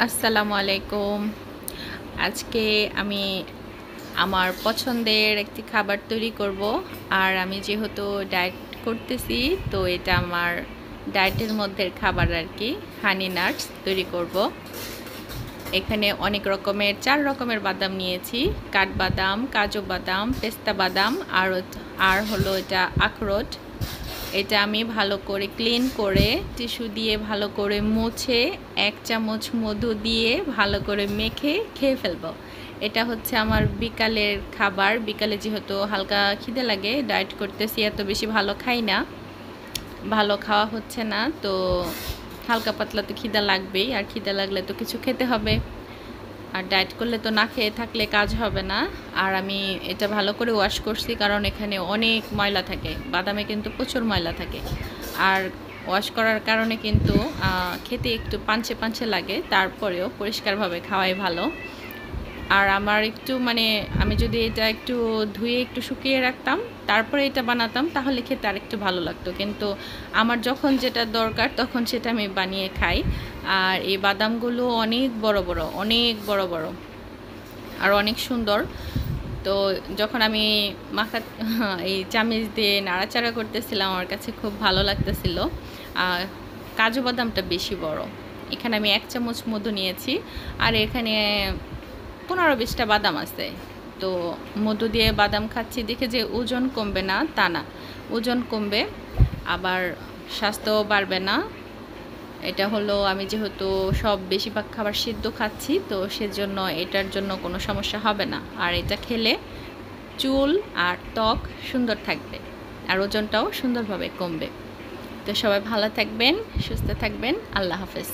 আসসালামু আলাইকুম। আজকে আমি আমার পছন্দের একটি খাবার তৈরি করব। আর আমি যেহেতু ডায়েট করতেছি, তো এটা আমার ডায়েটের মধ্যে খাবার আর কি। হানি নাটস তৈরি করব। এখানে অনেক রকমের 4 রকমের বাদাম নিয়েছি। কাঠবাদাম, কাজু বাদাম, পেস্তা বাদাম আর হলো এটা আখরোট। এটা আমি ভালো করে ক্লিন করে টিস্যু দিয়ে ভালো করে মুছে 1 চামচ মধু দিয়ে ভালো করে মেখে খেয়ে ফেলবো। এটা হচ্ছে আমার বিকালের খাবার। বিকালে যেহেতু হালকা খিদে লাগে, ডায়েট করতেছি, এত বেশি ভালো খাই না, ভালো খাওয়া হচ্ছে না, তো হালকা পাতলা তো খিদা লাগবেই, আর খিদা লাগলে তো কিছু খেতে হবে। আর ডায়েট করলে তো না খেয়ে থাকলে কাজ হবে না। আর আমি এটা ভালো করে ওয়াশ করছি, কারণ এখানে অনেক ময়লা থাকে, বাদামে কিন্তু প্রচুর ময়লা থাকে। আর ওয়াশ করার কারণে কিন্তু খেতে একটু পাঞ্চে পাঞ্চে লাগে, তারপরেও পরিষ্কারভাবে খাওয়াই ভালো। আর আমার একটু আমি যদি এটা একটু ধুয়ে একটু শুকিয়ে রাখতাম, তারপরে এটা বানাতাম, তাহলে খেতে আর একটু ভালো লাগতো। কিন্তু আমার যখন যেটা দরকার তখন সেটা আমি বানিয়ে খাই। আর এই বাদামগুলো অনেক বড় বড়, অনেক বড় বড়, আর অনেক সুন্দর। তো যখন আমি এই চামিচ দিয়ে নাড়াচাড়া করতেছিলাম, আমার কাছে খুব ভালো লাগতেছিল। কাজু বাদামটা বেশি বড়। এখানে আমি 1 চামচ মধু নিয়েছি, আর এখানে 15-20টা বাদাম আছে। তো মধু দিয়ে বাদাম খাচ্ছি দেখে যে ওজন কমবে না তা না, ওজন কমবে, আবার স্বাস্থ্য বাড়বে না। এটা হলো, আমি যেহেতু বেশিরভাগ খাবার সিদ্ধ খাচ্ছি, তো সেজন্য এটার জন্য কোনো সমস্যা হবে না। আর এটা খেলে চুল আর ত্বক সুন্দর থাকবে, আর ওজনটাও সুন্দরভাবে কমবে। তো সবাই ভালো থাকবেন, সুস্থ থাকবেন। আল্লাহ হাফেজ।